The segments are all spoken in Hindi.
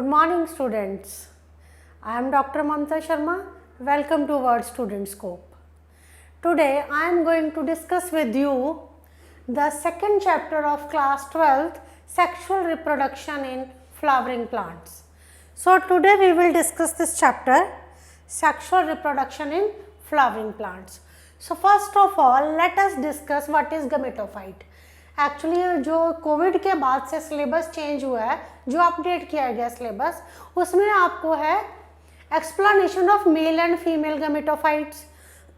Good morning, students. I am Dr. Mamta Sharma. Welcome to Word Student Scope. Today I am going to discuss with you the second chapter of class 12th, Sexual Reproduction in Flowering Plants. So today we will discuss this chapter, Sexual Reproduction in Flowering Plants. So first of all, let us discuss what is gametophyte. Actually जो कोविड के बाद से सिलेबस चेंज हुआ है, जो अपडेट किया गया सिलेबस, उसमें आपको है explanation of male and female gametophytes.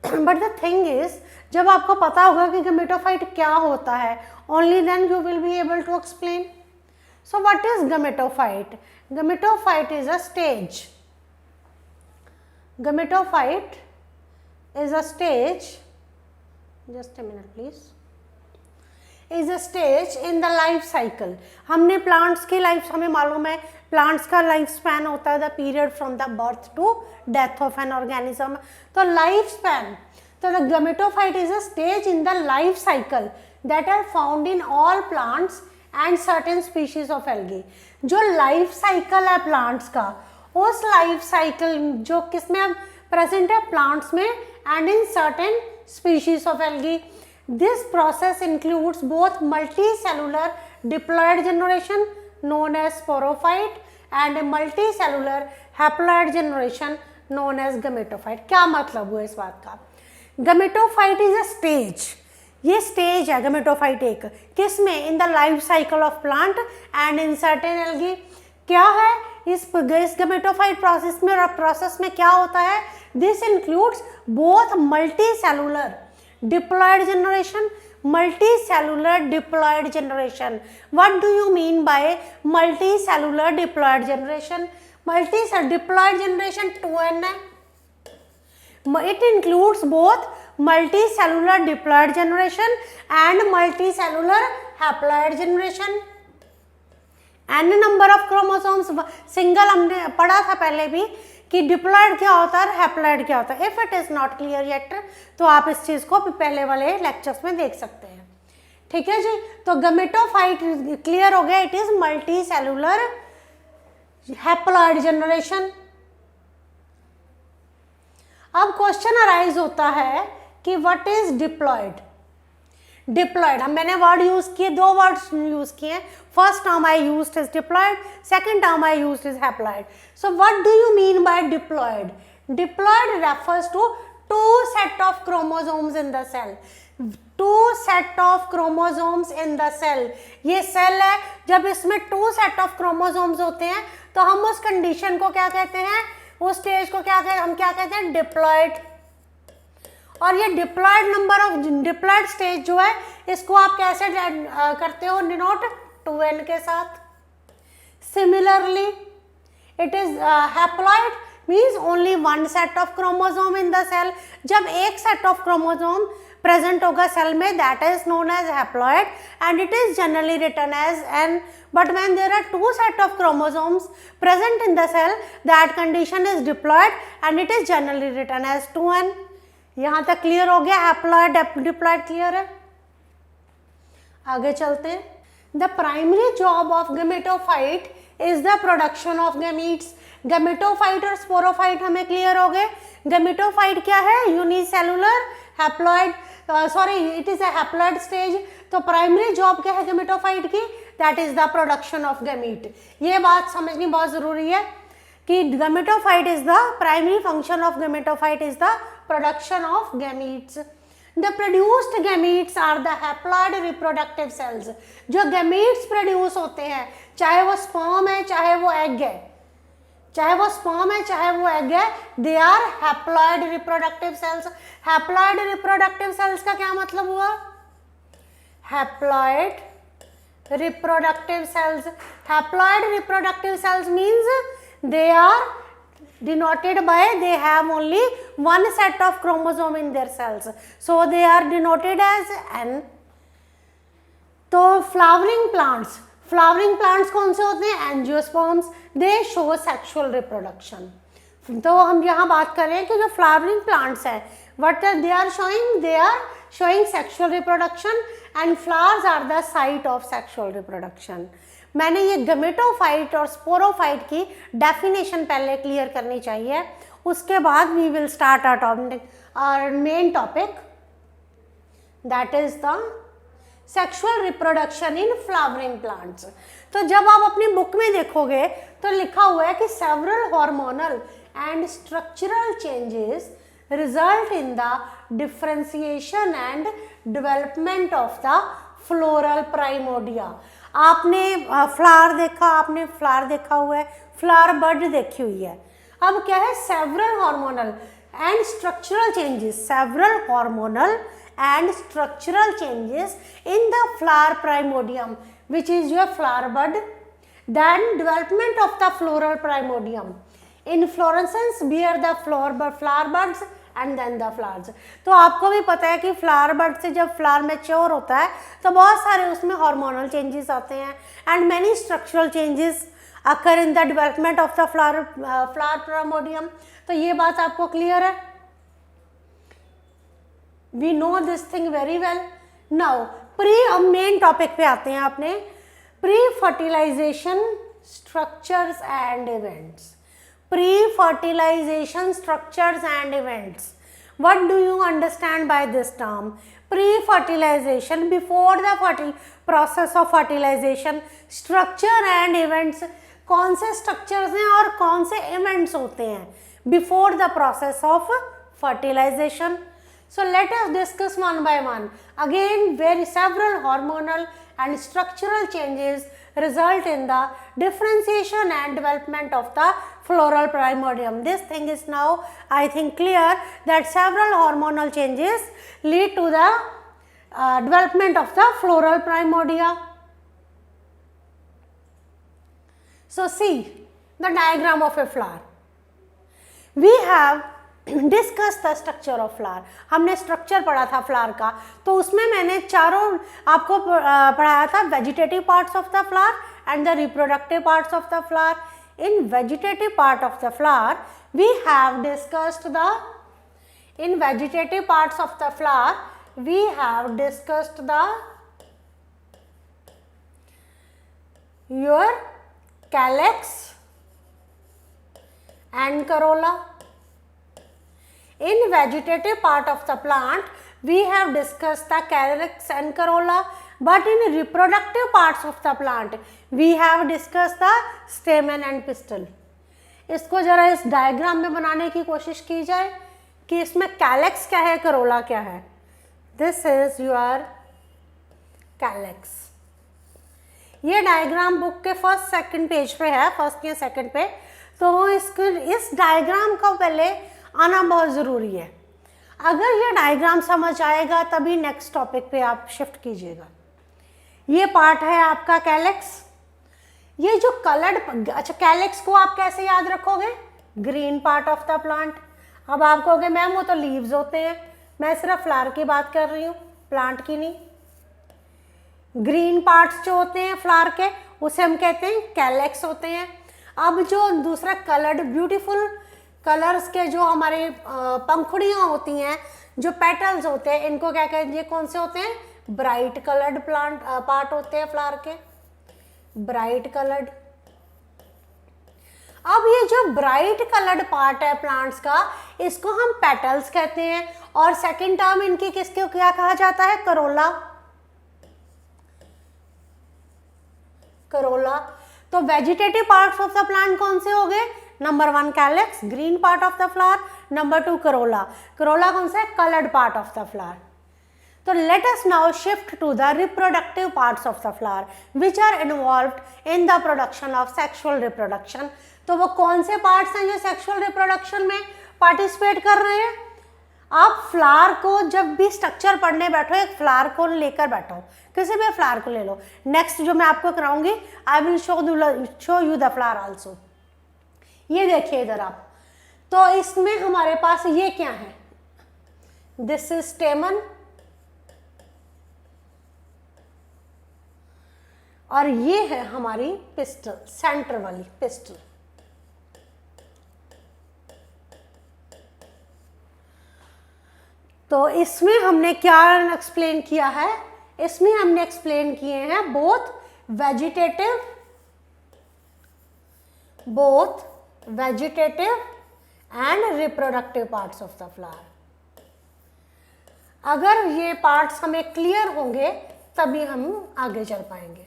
But the thing is, जब आपको पता होगा कि गमेटोफाइट क्या होता है, only then you will be able to explain. So what is gametophyte? Gametophyte is a stage. Gametophyte is a stage, just a minute please, is a stage in the life cycle. हमने प्लांट्स की लाइफ, हमें मालूम है प्लांट्स का लाइफ स्पैन होता है the period from the birth to death of an organism. तो लाइफ स्पैन, तो the gametophyte is a stage in the life cycle that are found in all plants and certain species of algae. जो लाइफ साइकिल है प्लांट्स का, उस लाइफ साइकिल जो किसमें अब प्रेजेंट है, प्लांट्स में and in certain species of algae. This process includes both multicellular diploid generation known as sporophyte and multicellular haploid generation known as gametophyte. क्या मतलब हुआ इस बात का? Gametophyte is a stage. ये स्टेज है gametophyte एक, किसमें? In the life cycle of plant and in certain algae. क्या है इस gametophyte प्रोसेस में क्या होता है? This includes both multicellular diploid generation, multicellular diploid generation. What do you mean by multicellular diploid generation? Multicellular diploid generation 2n है. It includes both multicellular diploid generation and multicellular haploid generation. n number of chromosomes, single हमने पढ़ा था पहले भी कि डिप्लॉयड क्या होता है, हैप्लॉयड क्या होता है. If it is not clear yet, तो आप इस चीज को पहले वाले लेक्चर्स में देख सकते हैं. ठीक है जी. तो गमेटोफाइट क्लियर हो गया, it is multi cellular haploid generation. अब क्वेश्चन अराइज होता है कि व्हाट इज डिप्लॉयड. डिप्लॉयड, हम मैंने वर्ड यूज किए, दो वर्ड्स यूज किए. First term I used is diploid, second term I used is haploid. So what do you mean by diploid? Diploid refers to two set of chromosomes in the cell. Two set of chromosomes in the cell. ये सेल है, जब इसमें टू सेट ऑफ क्रोमोसोम्स होते हैं तो हम उस कंडीशन को क्या कहते हैं, उस स्टेज को क्या कहते हैं, हम क्या कहते हैं, डिप्लॉयड. और ये diploid number of diploid stage जो है, इसको आप कैसे करते हो, डिनोट 2n के साथ. Similarly it is haploid means only one set of chromosome in the cell. जब एक सेट ऑफ क्रोमोसोम प्रेजेंट होगा सेल में, that is known as haploid and it is generally written as n. But when there are two set of chromosomes present in the cell, that condition is diploid and it is generally written as 2n. यहाँ तक क्लियर हो गया, हैप्लॉयड डिप्लॉयड क्लियर है. आगे चलते हैं. The primary job of gametophyte is the production of gametes. Gametophyte और स्पोरोफाइट हमें क्लियर हो गए. गमेटोफाइट क्या है, unicellular haploid, sorry it is a haploid stage. तो प्राइमरी जॉब क्या है गमेटोफाइट की, that is the production of gamete. ये बात समझनी बहुत जरूरी है कि gametophyte is the primary function of gametophyte is the production of gametes. The produced gametes are the haploid reproductive cells. जो gametes produce होते हैं, चाहे वो sperm है चाहे वो egg है, चाहे वो sperm है चाहे वो egg है, they are haploid reproductive cells. Haploid reproductive cells का क्या मतलब हुआ? Haploid reproductive cells. Haploid reproductive cells means they are denoted by they have only one set of chromosome in their cells, so they are denoted as n. तो flowering plants कौन से होते हैं, angiosperms. they show sexual reproduction. तो हम यहाँ बात कर रहे हैं कि जो flowering plants है, what they are showing, they are showing sexual reproduction and flowers are the site of sexual reproduction. मैंने ये गमेटोफाइट और स्पोरोफाइट की डेफिनेशन पहले क्लियर करनी चाहिए, उसके बाद we will start our main topic, that is the sexual reproduction in flowering plants. तो जब आप अपनी बुक में देखोगे तो लिखा हुआ है कि several hormonal and structural changes result in the differentiation and development of the floral primordia. आपने फ्लावर देखा, आपने फ्लावर देखा हुआ है, फ्लावर बड देखी हुई है। अब क्या है, several hormonal and structural changes, several hormonal and structural changes in the flower primordium, which is your flower bud, then development of the floral primordium, inflorescence bear the flower buds and then the flowers। तो आपको भी पता है कि फ्लावर बड से जब फ्लावर मैच्योर होता है तो बहुत सारे उसमें हार्मोनल चेंजेस आते हैं and many structural changes occur in the development of the flower primordium. तो ये बात आपको क्लियर है, we know this thing very well। now अब मेन टॉपिक पे आते हैं अपने, pre fertilization structures and events. Pre fertilization structures and events, what do you understand by this term? Pre fertilization, before the process of fertilization, structure and events, कौन से स्ट्रक्चर्स हैं और कौन से इवेंट्स होते हैं before the process of fertilization. So let us discuss one by one. Again, very several hormonal and structural changes result in the differentiation and development of the floral primordium. This thing is now, I think, clear that several hormonal changes lead to the development of the floral primordia. So see the diagram of a flower. We have discuss the structure of flower. हमने स्ट्रक्चर पढ़ा था फ्लावर का, तो उसमें मैंने चारों आपको पढ़ाया था, vegetative parts of the flower and the reproductive parts of the flower. In vegetative part of the flower we have discussed the, in vegetative parts of the flower we have discussed the your calyx and corolla. In vegetative part of the plant, we have discussed the calyx and corolla, but in reproductive parts of the plant, we have discussed the stamen and pistil। इसको जरा इस डायग्राम में बनाने की कोशिश की जाए कि इसमें कैलेक्स क्या है, करोला क्या है। This is your calyx. ये डायग्राम बुक के फर्स्ट सेकंड पेज पे है, फर्स्ट या सेकंड पे। तो इस डायग्राम का पहले आना बहुत ज़रूरी है। अगर ये डायग्राम समझ आएगा तभी नेक्स्ट टॉपिक पे आप शिफ्ट कीजिएगा। ये पार्ट है आपका कैलेक्स। ये जो कलर्ड, अच्छा कैलेक्स को आप कैसे याद रखोगे, green part of the plant. अब आप कहोगे मैम वो तो लीव्स होते हैं, मैं सिर्फ फ्लावर की बात कर रही हूँ, प्लांट की नहीं। ग्रीन पार्ट्स जो होते हैं फ्लावर के उसे हम कहते हैं कैलेक्स होते हैं। अब जो दूसरा कलर्ड ब्यूटीफुल कलर्स के जो हमारे पंखुड़ियाँ होती हैं, जो पेटल्स होते हैं, इनको क्या कहते हैं, ये कौन से होते हैं, ब्राइट कलर्ड प्लांट पार्ट होते हैं फ्लावर के, ब्राइट कलर्ड। अब ये जो ब्राइट कलर्ड पार्ट है प्लांट्स का, इसको हम पेटल्स कहते हैं और सेकंड टर्म इनकी किसको क्या कहा जाता है, करोला। करोला। तो vegetative parts of the plant कौन से हो गए, number 1 calyx, green part of the flower, number 2 corolla. Corolla कौन सा है, coloured part of the flower. तो let us now shift to the reproductive parts of the flower which are involved in the production of sexual reproduction. तो वो कौन से पार्ट्स हैं जो सेक्सुअल रिप्रोडक्शन में पार्टिसिपेट कर रहे हैं। आप फ्लावर को जब भी स्ट्रक्चर पढ़ने बैठो, एक फ्लावर को लेकर बैठो, किसी भी फ्लावर को ले लो। नेक्स्ट जो मैं आपको कराऊंगी, I will show you the flower also. ये देखिए इधर आप, तो इसमें हमारे पास ये क्या है, दिस इज स्टेमन और ये है हमारी पिस्टल, सेंटर वाली पिस्टल। तो इसमें हमने क्या एक्सप्लेन किया है, इसमें हमने एक्सप्लेन किए हैं both vegetative both vegetative and reproductive parts of the flower. अगर ये पार्ट्स हमें क्लियर होंगे तभी हम आगे चल पाएंगे.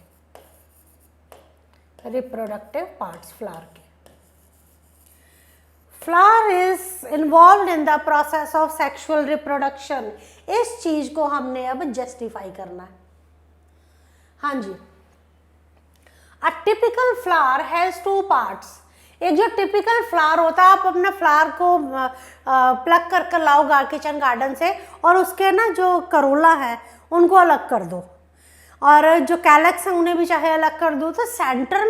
रिप्रोडक्टिव पार्ट्स फ्लावर के. Flower is involve in the process of sexual reproduction. इस चीज को हमने अब जस्टिफाई करना है. हाँ जी. A typical flower has 2 parts. एक जो टिपिकल फ्लावर होता है, आप अपने फ्लावर को प्लग कर कर लाओ किचन गार्डन से और उसके ना जो करोला है उनको अलग कर दो और जो कैलक्स हैं उन्हें भी चाहे अलग कर दो. तो सेंटर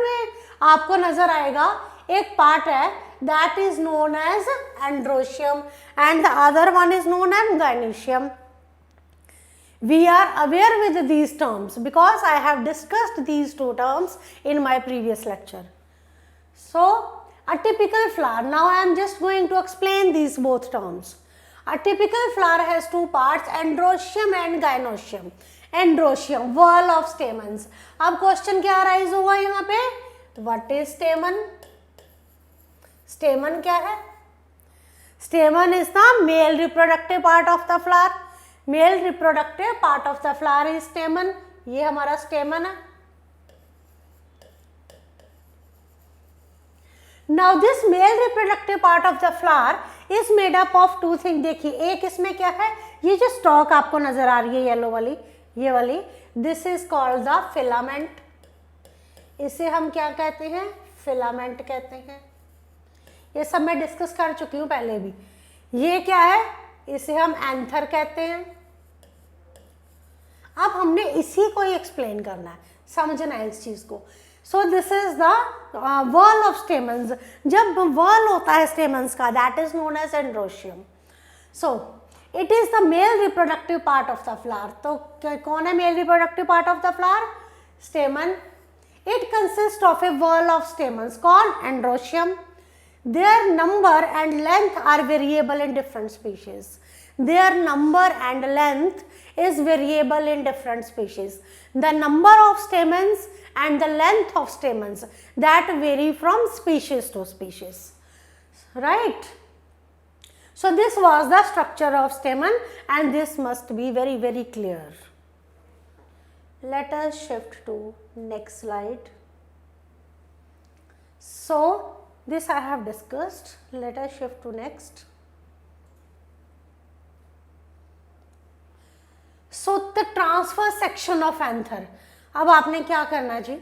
में आपको नजर आएगा एक पार्ट है that is known as androecium and the other one is known as gynoecium. We are aware with these terms because I have discussed these 2 terms in my previous lecture. So, a typical flower. Now I am just going to explain these both terms. A typical flower has 2 parts, androecium and gynoecium. Androecium, whorl of stamens. अब question क्या arise हुआ यहाँ पे? What is stamen? Stamen क्या है? Stamen is the male reproductive part of the flower. Male reproductive part of the flower is stamen. ये हमारा stamen है. Now this male reproductive part of the flower is made up of 2 things. देखिए एक इसमें क्या है, ये जो स्टॉक आपको नजर आ रही है येलो वाली, ये वाली, this is called the filament. इसे हम क्या कहते हैं? फिलामेंट कहते हैं. ये सब मैं डिस्कस कर चुकी हूँ पहले भी. ये क्या है? इसे हम एंथर कहते हैं. अब हमने इसी को ही एक्सप्लेन करना है, समझना है इस चीज को. So this is the whorl of stamens. जब whorl होता है स्टेमन्स का, that is known as androecium. So it is the male reproductive part of the flower. तो कौन है male reproductive part of the flower? Stamen. It consist of a whorl of stamens called androecium. Their number and length are variable in different species. Their number and length is variable in different species. The number of stamens and the length of stamens that vary from species to species. Right? So this was the structure of stamen and this must be very, very clear. Let us shift to next slide. So this I have discussed. Let us shift to next. So the transverse section of anther. अब आपने क्या करना जी?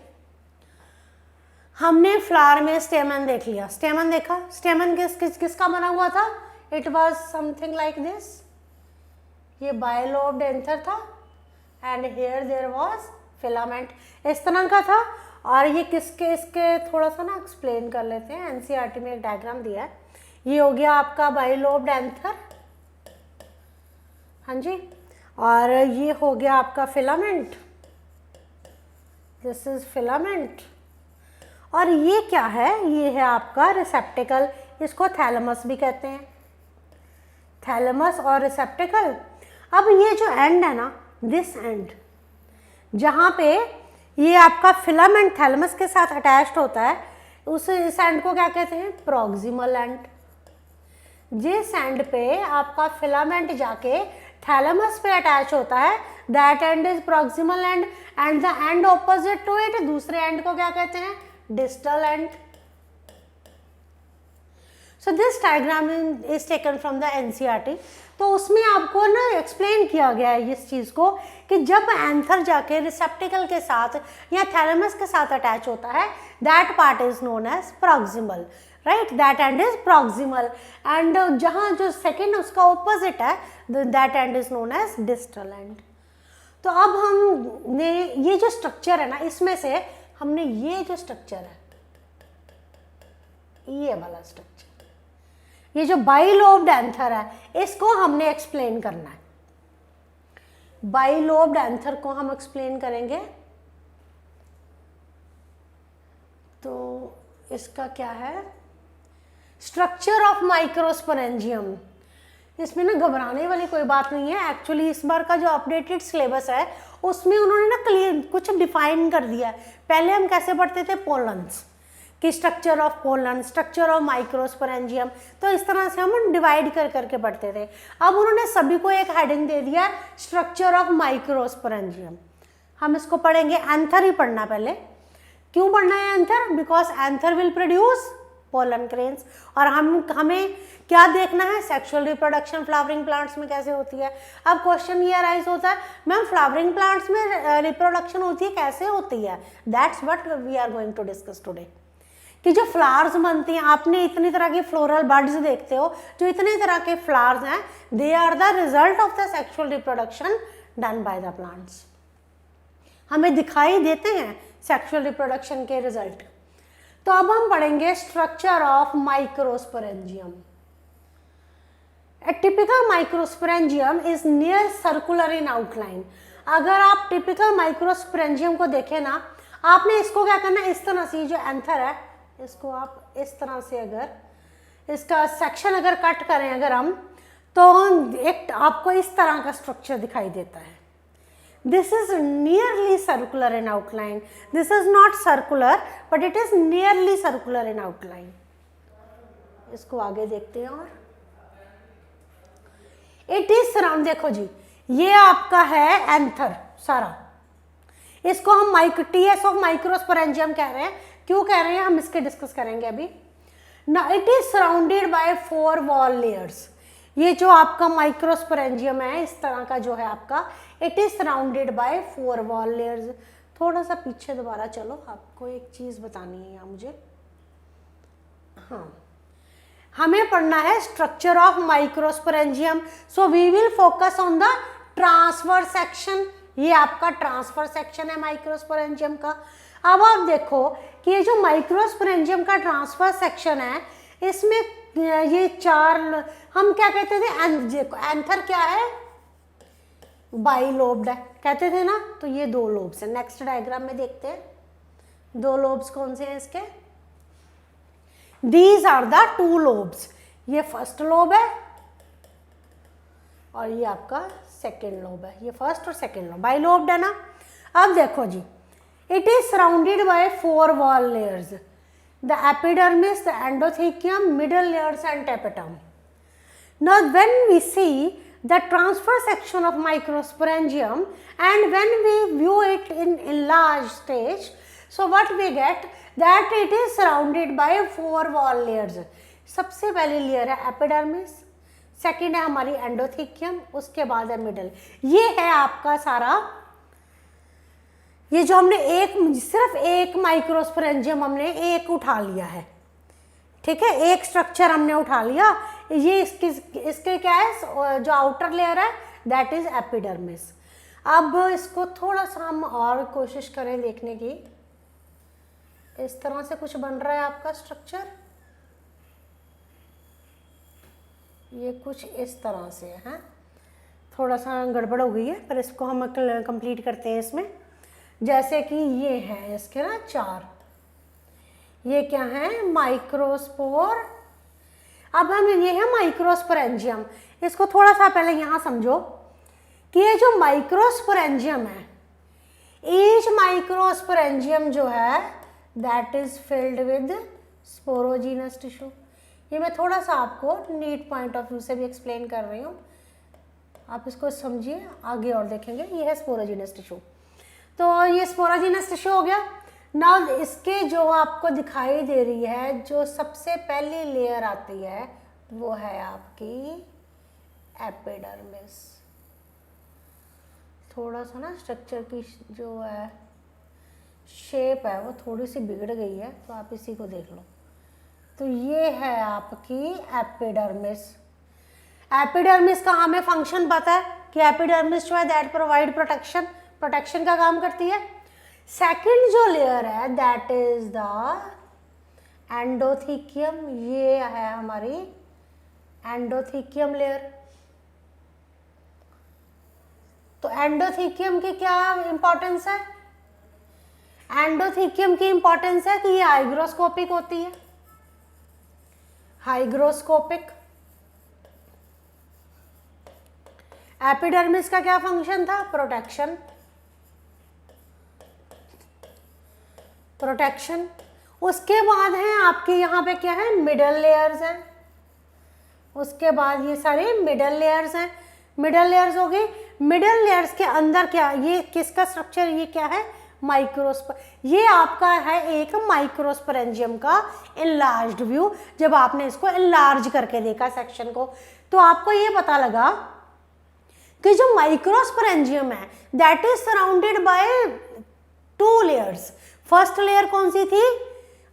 हमने फ्लावर में स्टेमन देख लिया. स्टेमन देखा. स्टेमन किसका बना हुआ था? It was something like this. ये bilobed anther था and here there was filament. इस तरह का था. और ये इसके थोड़ा सा ना एक्सप्लेन कर लेते हैं. एनसीईआरटी में एक डायग्राम दिया है. ये हो गया आपका बाइलोब्ड एंथर. हाँ जी. और ये हो गया आपका फिलामेंट. This is filament. और ये क्या है? ये है आपका रिसेप्टिकल. इसको थैलेमस भी कहते हैं. थैलेमस और रिसेप्टिकल. अब ये जो एंड है ना, दिस एंड जहाँ पे ये आपका फिलामेंट थैलेमस के साथ अटैच्ड होता है, उस इस एंड को क्या कहते हैं? Proximal and. जिस एंड पे आपका फिलामेंट जाके थैलेमस पे अटैच होता है, that end is proximal end. And the end opposite to it, दूसरे एंड को क्या कहते हैं? Distal end. So this diagram is taken from the NCERT. तो उसमें आपको ना एक्सप्लेन किया गया है इस चीज़ को कि जब एंथर जाके रिसेप्टिकल के साथ या थैलेमस के साथ अटैच होता है, that part is known as proximal. Right, that end is proximal. And जहाँ जो सेकेंड उसका ऑपोजिट है, that end is known as distal end. तो अब हमने ये जो स्ट्रक्चर है ना, इसमें से हमने ये जो स्ट्रक्चर है, ये वाला स्ट्रक्चर, ये जो बाइलोब्ड एंथर है, इसको हमने एक्सप्लेन करना है. बाइलोब्ड एंथर को हम एक्सप्लेन करेंगे. तो इसका क्या है? Structure of microsporangium. इसमें ना घबराने वाली कोई बात नहीं है. एक्चुअली इस बार का जो अपडेटेड सिलेबस है उसमें उन्होंने ना क्लियर कुछ डिफाइन कर दिया है. पहले हम कैसे पढ़ते थे? पोलन्स. कि structure of pollen, structure of microsporangium, तो इस तरह से हम डिवाइड कर करके पढ़ते थे। अब उन्होंने सभी को एक हेडिंग दे दिया, स्ट्रक्चर ऑफ माइक्रोस्पोरेंजियम। हम इसको पढ़ेंगे, एंथर ही पढ़ना पहले। क्यों पढ़ना है anther? Because anther will produce pollen grains, और हमें क्या देखना है, सेक्सुअल रिप्रोडक्शन फ्लावरिंग प्लांट्स में कैसे होती है। अब क्वेश्चन ये अराइज होता है, मैम फ्लावरिंग प्लांट्स में रिप्रोडक्शन होती है, कैसे होती है? That's what we are going to discuss today. कि जो फ्लावर्स बनती हैं, आपने इतनी तरह के फ्लोरल बर्ड्स देखते हो, जो इतने तरह के फ्लावर्स हैं, they are the result of the sexual reproduction done by the plants. हमें दिखाई देते हैं सेक्सुअल रिप्रोडक्शन के रिजल्ट। तो अब हम पढ़ेंगे structure of microsporangium. A typical microsporangium is near circular in outline. अगर आप टिपिकल माइक्रोस्पोरेंजियम को देखें ना, आपने इसको क्या करना है, इस तरह से जो एंथर है, इसको आप इस तरह से अगर इसका सेक्शन अगर कट करें अगर हम, तो एक आपको इस तरह का स्ट्रक्चर दिखाई देता है। This is nearly circular in outline. This is not circular, but it is nearly circular in outline. इसको आगे देखते हैं। और it is surround, देखो जी, ये आपका है एंथर सारा, इसको हम TS ऑफ माइक्रोस्पोरेंजियम कह रहे हैं। क्यों कह रहे हैं, हम इसके डिस्कस करेंगे अभी ना। It is surrounded by 4 wall layers. ये जो आपका माइक्रोस्पोरेंजियम है इस तरह का जो है आपका, it is surrounded by 4 wall layers. थोड़ा सा पीछे दोबारा चलो, आपको एक चीज बतानी है यहाँ मुझे। हाँ, हमें पढ़ना है structure of microsporangium. So we will focus on the transverse section. ये आपका ट्रांसफर सेक्शन है माइक्रोस्पोरेंजियम का। अब आप देखो कि ये जो माइक्रोस्पोरेंजियम का ट्रांसफर सेक्शन है, इसमें ये 4 हम क्या कहते थे, एंथर क्या है, बाइलोब्ड है कहते थे ना। तो ये 2 लोब्स है। नेक्स्ट डायग्राम में देखते हैं 2 लोब्स कौन से हैं इसके। These are the 2 lobes. ये फर्स्ट लोब है और ये आपका सेकेंड लोब है। ये फर्स्ट और सेकेंड लोब बाइलोब्ड है ना। अब देखो जी, it is surrounded by 4 wall layers, the epidermis, the endothecium, middle layers and tapetum. Now when we see the transfer section of microsporangium and when we view it in enlarged stage, so what we get that it is surrounded by 4 wall layers. सबसे पहली लेयर है एपिडर्मिस, सेकेंड है हमारी एंडोथेकियम, उसके बाद है मिडल। ये है आपका सारा, ये जो हमने सिर्फ एक माइक्रोस्पोरेंजियम हमने एक उठा लिया है, ठीक है, एक स्ट्रक्चर हमने उठा लिया। ये इसके क्या है, जो आउटर लेयर है दैट इज एपिडर्मिस। अब इसको थोड़ा सा हम और कोशिश करें देखने की। इस तरह से कुछ बन रहा है आपका स्ट्रक्चर, ये कुछ इस तरह से है। थोड़ा सा गड़बड़ हो गई है पर इसको हम कंप्लीट करते हैं इसमें। जैसे कि ये है इसके ना 4, ये क्या है, माइक्रोस्पोर। अब हम ये है माइक्रोस्पोरेंजियम। इसको थोड़ा सा पहले यहाँ समझो कि ये जो माइक्रोस्पोरेंजियम है, ईच माइक्रोस्पोरेंजियम जो है that is filled with sporogenous tissue. ये मैं थोड़ा सा आपको नीट पॉइंट ऑफ व्यू से भी एक्सप्लेन कर रही हूँ, आप इसको समझिए, आगे और देखेंगे। ये है स्पोरोजीनस टिश्यू। तो ये स्पोरोजीनस टिश्यू हो गया। नाउ इसके जो आपको दिखाई दे रही है, जो सबसे पहली लेयर आती है वो है आपकी एपिडर्मिस। थोड़ा सा ना स्ट्रक्चर की जो है शेप है वो थोड़ी सी बिगड़ गई है, तो आप इसी को देख लो। तो ये है आपकी एपिडर्मिस। एपिडर्मिस का हमें फंक्शन पता है कि एपिडर्मिस जो है दैट प्रोवाइड प्रोटेक्शन का काम करती है। सेकंड जो लेयर है दैट इज द एंडोथेकियम। ये है हमारी एंडोथेकियम लेयर। तो एंडोथेकियम की क्या इंपॉर्टेंस है? एंडोथेकियम की इंपॉर्टेंस है कि ये हाइग्रोस्कोपिक होती है, हाइग्रोस्कोपिक। एपिडर्मिस का क्या फंक्शन था? प्रोटेक्शन। उसके बाद है आपके यहाँ पे क्या है, मिडल लेयर्स हैं। उसके बाद ये सारे मिडल लेयर्स हैं। मिडल लेयर्स हो गई। मिडल लेयर्स के अंदर क्या, ये किसका स्ट्रक्चर, ये क्या है, माइक्रोस्पोर। ये आपका है एक माइक्रोस्पोरेंजियम का इनलार्ज्ड व्यू। जब आपने इसको इनलार्ज करके देखा सेक्शन को, तो आपको ये पता लगा कि जो माइक्रोस्पोरेंजियम है that is surrounded bye 2 layers. First layer कौन सी थी,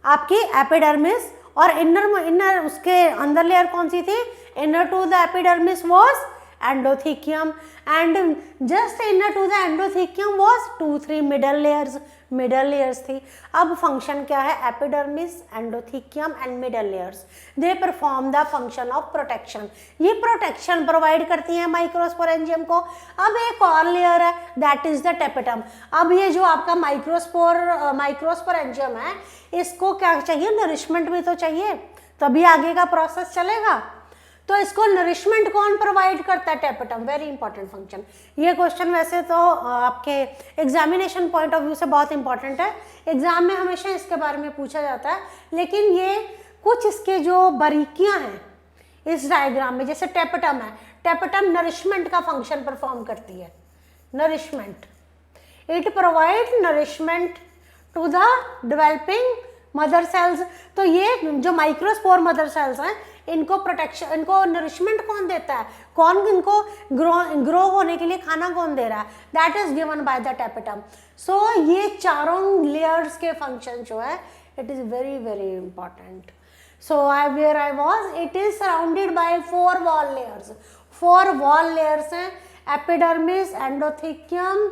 आपकी एपिडर्मिस, और इनर उसके अंदर लेयर कौन सी थी, inner to the epidermis was endothecium, and just inner to the endothecium was 2-3 middle layers थी। अब फंक्शन क्या है, epidermis, endothecium and middle layers, they perform the function of protection. ये प्रोटेक्शन प्रोवाइड करती है माइक्रोस्पोरेंजियम को। अब एक और लेयर है दैट इज द टेपेटम। अब ये जो आपका माइक्रोस्पोरेंजियम है, इसको क्या चाहिए, नरिशमेंट भी तो चाहिए, तभी आगे का प्रोसेस चलेगा। तो इसको नरिशमेंट कौन प्रोवाइड करता है, टेपेटम। Very important function. ये क्वेश्चन वैसे तो आपके एग्जामिनेशन पॉइंट ऑफ व्यू से बहुत इंपॉर्टेंट है, एग्जाम में हमेशा इसके बारे में पूछा जाता है, लेकिन ये कुछ इसके जो बारीकियां हैं इस डायग्राम में, जैसे टेपेटम है, टेपेटम नरिशमेंट का फंक्शन परफॉर्म करती है। Nourishment, it provide nourishment to the developing mother cells. तो ये जो माइक्रोस्पोर मदर सेल्स हैं, इनको प्रोटेक्शन, इनको नरिशमेंट कौन देता है, कौन इनको ग्रो होने के लिए खाना कौन दे रहा है, that is given by the tapetum. So ये चारों लेयर्स के फंक्शन जो है, it is very very important. So where I was, it is surrounded by 4 wall layers. 4 wall layers हैं, epidermis, endothecium,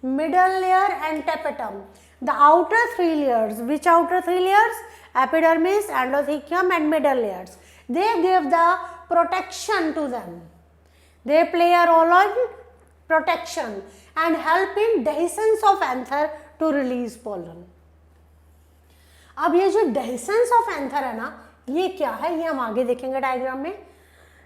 middle layer and tapetum. The outer 3 layers, which outer 3 layers? Epidermis, endothelium and middle layers. They give the protection to them. They play a role in protection and help in dehiscence of anther to release pollen. अब ये जो dehiscence of anther है ना, ये क्या है, ये हम आगे देखेंगे डायग्राम में।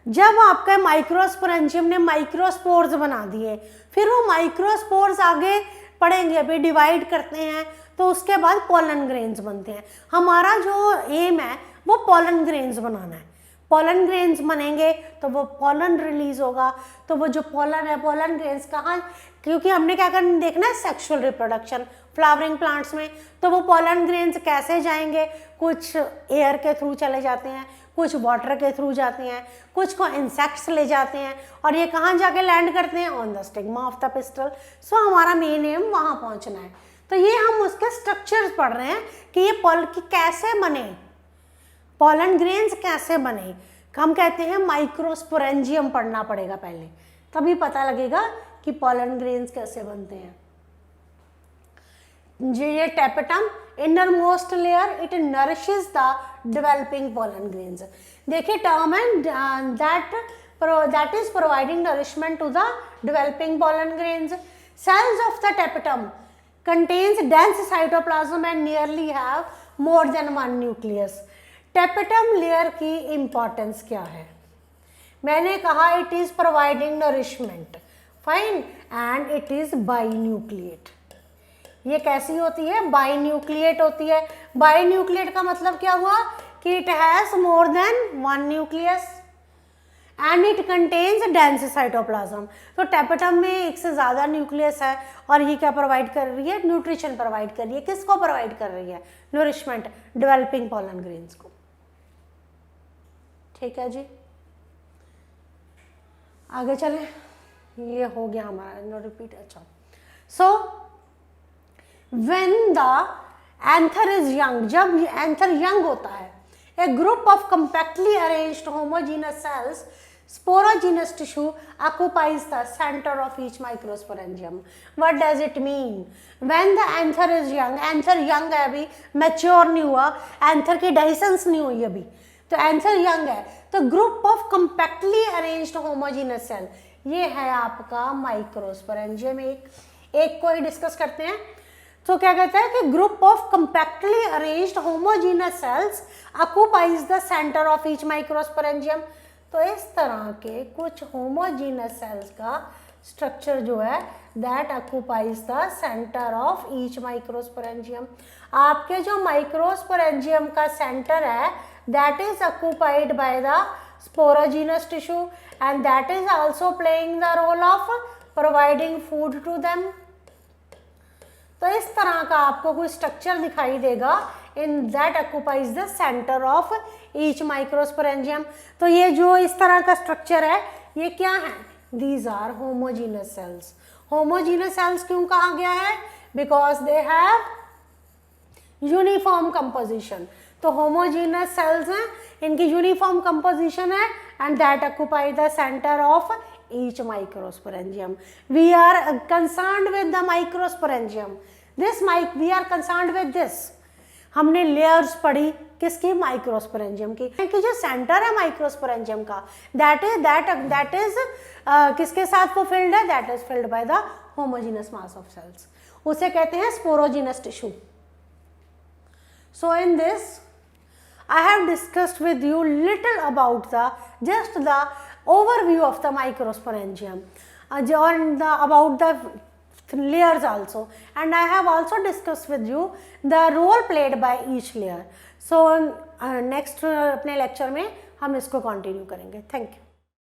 जब आपका माइक्रोस्पोरेंजियम ने माइक्रोस्पोर्स बना दिए, फिर वो माइक्रोस्पोर्स आगे पढ़ेंगे, अभी डिवाइड करते हैं, तो उसके बाद पोलन ग्रेन्स बनते हैं। हमारा जो एम है वो पोलन ग्रेन्स बनाना है। पोलन ग्रेन्स बनेंगे तो वो पोलन रिलीज होगा। तो वो जो पोलन है, पोलन ग्रेन्स कहाँ, क्योंकि हमने क्या करना देखना है, सेक्सुअल रिप्रोडक्शन फ्लावरिंग प्लांट्स में। तो वो पोलन ग्रेन्स कैसे जाएंगे, कुछ एयर के थ्रू चले जाते हैं, कुछ वाटर के थ्रू जाते हैं, कुछ को इंसेक्ट्स ले जाते हैं, और ये कहाँ जाके लैंड करते हैं, on the stigma of the pistil. So हमारा मेन एम वहाँ पहुँचना है। तो ये हम उसके स्ट्रक्चर्स पढ़ रहे हैं कि ये कैसे बने, पोलन ग्रेन्स कैसे बने। हम कहते हैं माइक्रोस्पोरेंजियम पढ़ना पड़ेगा पहले, तभी पता लगेगा कि पोलन ग्रेन्स कैसे बनते हैं। ये tapetum, inner most layer, it nourishes the developing pollen grains. देखिए टर्म है that is providing nourishment to the developing pollen grains. Cells of the tapetum contains dense cytoplasm and nearly have more than 1 nucleus. Tapetum layer की इंपॉर्टेंस क्या है, मैंने कहा it is providing nourishment, fine, and it is binucleate. ये कैसी होती है, बाइन्यूक्लिएट होती है। बाइन्यूक्लिएट का मतलब क्या हुआ कि it has more than 1 nucleus and it contains dense cytoplasm. तो टेपेटम में एक से ज़्यादा न्यूक्लियस है, और ये क्या प्रोवाइड कर रही है, न्यूट्रिशन प्रोवाइड कर रही है। किसको प्रोवाइड कर रही है, नरिशमेंट, डेवलपिंग पोलन ग्रेन्स को। ठीक है जी, आगे चले, ये हो गया हमारा, नो रिपीट। अच्छा, so when the anther is young, जब एंथर यंग होता है, a group of compactly arranged homogeneous cells sporogenous tissue occupies the center of each microsporangium. What does it mean? When the anther is young, anther young है अभी, mature नहीं हुआ, anther की dehiscence नहीं हुई अभी, तो anther young है, तो group of compactly arranged homogeneous cell, ये है आपका microsporangium। एक को ही डिस्कस करते हैं। तो क्या कहता है कि group of compactly arranged homogeneous cells occupies the center of each microsporangium। तो इस तरह के कुछ होमोजीनस सेल्स का स्ट्रक्चर जो है that occupies the centre of each microsporangium. आपके जो माइक्रोस्पोरेंजियम का सेंटर है that is occupied by the sporogenous tissue and that is also playing the role of providing food to them. तो इस तरह का आपको कोई स्ट्रक्चर दिखाई देगा in that occupies the centre of each microsporangium. तो ये जो इस तरह का स्ट्रक्चर है ये क्या है? These are homogeneous cells. Homogeneous cells क्यों कहा गया है? Because they have uniform composition. तो होमोजीनस सेल्स हैं, इनकी यूनिफॉर्म कंपोजिशन है and that occupy the centre of each microsporangium. We are concerned with the microsporangium. We are concerned with this. हमने लेयर्स पढ़ी किसकी? माइक्रोस्पोरेंजियम की। कि जो सेंटर है माइक्रोस्पोरेंजियम का दैट इज किसके साथ वो फिल्ड है? That is filled by the homogeneous mass of cells. उसे कहते हैं sporogenous tissue. So in this I have discussed with you little about the overview of the microsporangium and about the layers also, and I have also discussed with you the role played by each layer. So next अपने lecture में हम इसको continue करेंगे. Thank you.